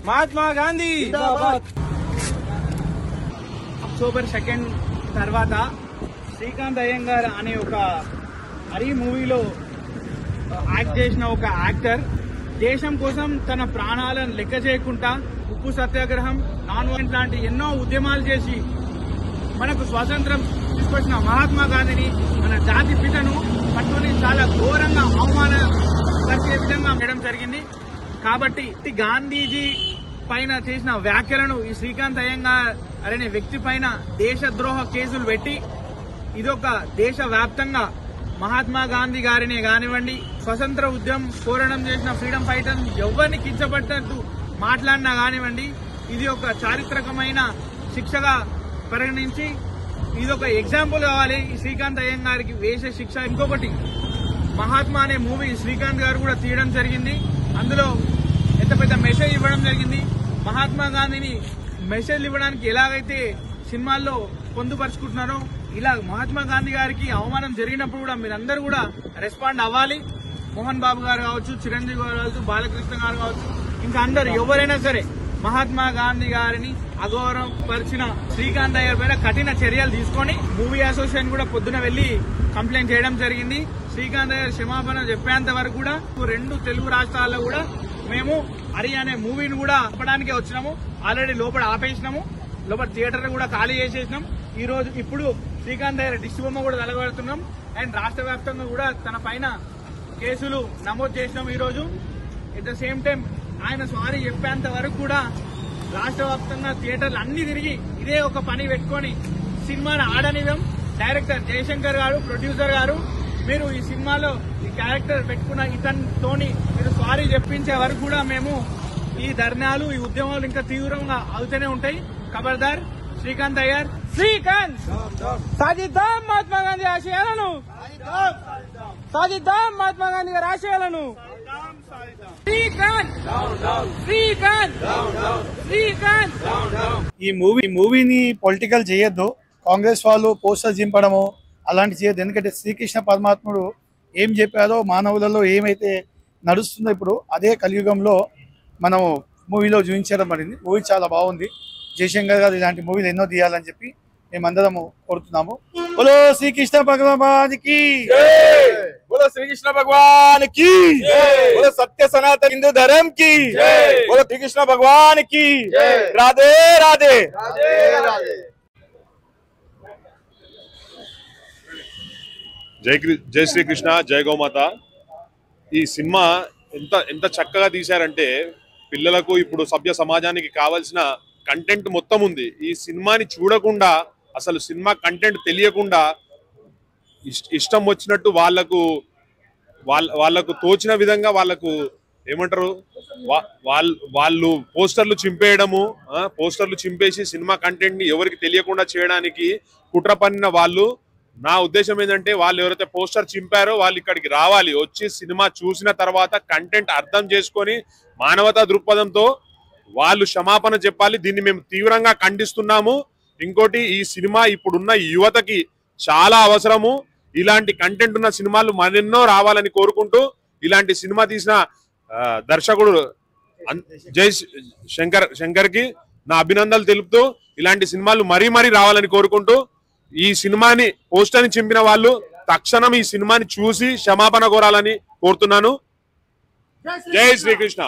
మహాత్మా గాంధీ జిందాబాద్। October 2 తర్వాత శ్రీకాంత్ అయ్యంగార్ అనే ఒక హరి మూవీలో యాక్ట్ చేసిన ఒక యాక్టర్ దేశం కోసం తన ప్రాణాలను లెక్క చేయకుండా ఉప్పు సత్యాగ్రహం, నాన్ వైలెంట్ లాంటి ఎన్నో ఉద్యమాలు చేసి మనకు స్వాతంత్రం తీసుకొచ్చిన మహాత్మా గాంధీని, మన జాతి పితను పట్టుకుని చాలా ఘోరంగా అవమానపరిచే విధంగా చేయడం జరిగింది। కాబట్టి గాంధీజీ పైన చేసిన వ్యాఖ్యలను ఈ శ్రీకాంత్ అయ్యంగార్ అనే వ్యక్తి పైన దేశద్రోహ కేసులు పెట్టి ఇదొక దేశ వ్యాప్తంగా మహాత్మా గాంధీ గారిని కానివ్వండి, స్వతంత్ర ఉద్యమం పోరాటం చేసిన ఫ్రీడమ్ ఫైటర్ ఎవరిని కించపట్టినట్టు మాట్లాడినా కానివ్వండి, ఇది ఒక చారిత్రకమైన శిక్షగా పరిగణించి ఇదొక ఎగ్జాంపుల్ కావాలి ఈ శ్రీకాంత్ అయ్యంగారికి వేసే శిక్ష। ఇంకొకటి మహాత్మా అనే మూవీ శ్రీకాంత్ గారు కూడా తీయడం జరిగింది, అందులో ఎంత పెద్ద మెసేజ్ ఇవ్వడం జరిగింది। మహాత్మా గాంధీని మెసేజ్ ఇవ్వడానికి ఎలాగైతే సినిమాల్లో పొందుపరుచుకుంటున్నారో ఇలా మహాత్మా గాంధీ గారికి అవమానం జరిగినప్పుడు కూడా మీరందరూ కూడా రెస్పాండ్ అవ్వాలి। మోహన్ బాబు గారు కావచ్చు, చిరంజీవి గారు కావచ్చు, బాలకృష్ణ గారు కావచ్చు, ఇంకా అందరు ఎవరైనా సరే మహాత్మా గాంధీ గారిని అగౌరవపరిచిన శ్రీకాంత్ అయ్యర్ పైన కఠిన చర్యలు తీసుకొని మూవీ అసోసియేషన్ కూడా పొద్దున వెళ్లి కంప్లైంట్ చేయడం జరిగింది। శ్రీకాంత్ అయ్యర్ క్షమాపణ చెప్పేంత వరకు కూడా 2 తెలుగు రాష్ట్రాల్లో కూడా మేము హరి అనే మూవీని కూడా ఆపడానికి వచ్చినాము। ఆల్రెడీ లోపల ఆపేసినాము, లోపల థియేటర్ కూడా ఖాళీ చేసేసినాం। ఈ రోజు ఇప్పుడు శ్రీకాంత్ అయ్యర్ దిష్టి బొమ్మ కూడా తలగొడుతున్నాం అండ్ రాష్ట్ర వ్యాప్తంగా కూడా తన పైన కేసులు నమోదు చేసినాం। ఈ రోజు ఎట్ ద సేమ్ టైం ఆయన సారీ చెప్పేంత వరకు కూడా రాష్ట్ర వ్యాప్తంగా థియేటర్లు అన్ని తిరిగి ఇదే ఒక పని పెట్టుకుని సినిమాను ఆడనివ్వం। డైరెక్టర్ జయశంకర్ గారు, ప్రొడ్యూసర్ గారు, మీరు ఈ సినిమాలో ఈ క్యారెక్టర్ పెట్టుకున్న ఇతనితోని మీరు సారీ చెప్పించే వరకు కూడా మేము ఈ ధర్నాలు, ఈ ఉద్యమాలు ఇంకా తీవ్రంగా అవుతూనే ఉంటాయి। ఖబర్దార్ శ్రీకాంత్ అయ్యర్, శ్రీకాంత్ సాధిద్దాం మహాత్మా గాంధీ ఆశయాలను, సాధిద్దాం మహాత్మా గాంధీ గారి ఆశయాలను। ఈ మూవీని పొలిటికల్ చేయొద్దు, కాంగ్రెస్ వాళ్ళు పోస్టర్ చింపడము అలాంటి చేయొద్దు। ఎందుకంటే శ్రీకృష్ణ పరమాత్ముడు ఏం చెప్పారో మానవులలో ఏమైతే నడుస్తుందో ఇప్పుడు అదే కలియుగంలో మనం మూవీలో చూపించడం పడింది। మూవీ చాలా బాగుంది। జయశంకర్ గారు ఇలాంటి మూవీలు ఎన్నో తీయాలని చెప్పి మేమందరము కోరుతున్నాము। బోలో శ్రీకృష్ణ భగవానికి, बोलो श्री कृष्ण भगवान की, बोलो सत्य सनातन हिंदू धर्म की, बोलो श्री कृष्ण भगवान की, राधे राधे राधे राधे। జై శ్రీకృష్ణ, జై గోమాత। ఈ సినిమా ఎంత చక్కగా తీశారంటే పిల్లలకు ఇప్పుడు సభ్య సమాజానికి కావాల్సిన కంటెంట్ మొత్తం ఉంది। ఈ సినిమాని చూడకుండా, అసలు సినిమా కంటెంట్ తెలియకుండా ఇష్టం వచ్చినట్టు వాళ్ళకు తోచిన విధంగా వాళ్ళకు ఏమంటారు వాళ్ళు పోస్టర్లు చింపేసి సినిమా కంటెంట్ ని ఎవరికి తెలియకుండా చేయడానికి కుట్ర పన్నిన వాళ్ళు। నా ఉద్దేశం ఏంటంటే వాళ్ళు ఎవరైతే పోస్టర్ చింపారో వాళ్ళు ఇక్కడికి రావాలి, వచ్చి సినిమా చూసిన తర్వాత కంటెంట్ అర్థం చేసుకొని మానవతా దృక్పథంతో వాళ్ళు క్షమాపణ చెప్పాలి। దీన్ని మేము తీవ్రంగా ఖండిస్తున్నాము। ఇంకోటి, ఈ సినిమా ఇప్పుడున్న యువతకి చాలా అవసరము। ఇలాంటి కంటెంట్ ఉన్న సినిమాలు మరెన్నో రావాలని కోరుకుంటూ, ఇలాంటి సినిమా తీసిన దర్శకుడు జై శంకర్ కి నా అభినందనలు తెలుపుతూ, ఇలాంటి సినిమాలు మరీ రావాలని కోరుకుంటూ, ఈ సినిమాని పోస్టర్ని చింపిన వాళ్ళు తక్షణం ఈ సినిమాని చూసి క్షమాపణ కోరాలని కోరుతున్నాను। జై శ్రీకృష్ణ।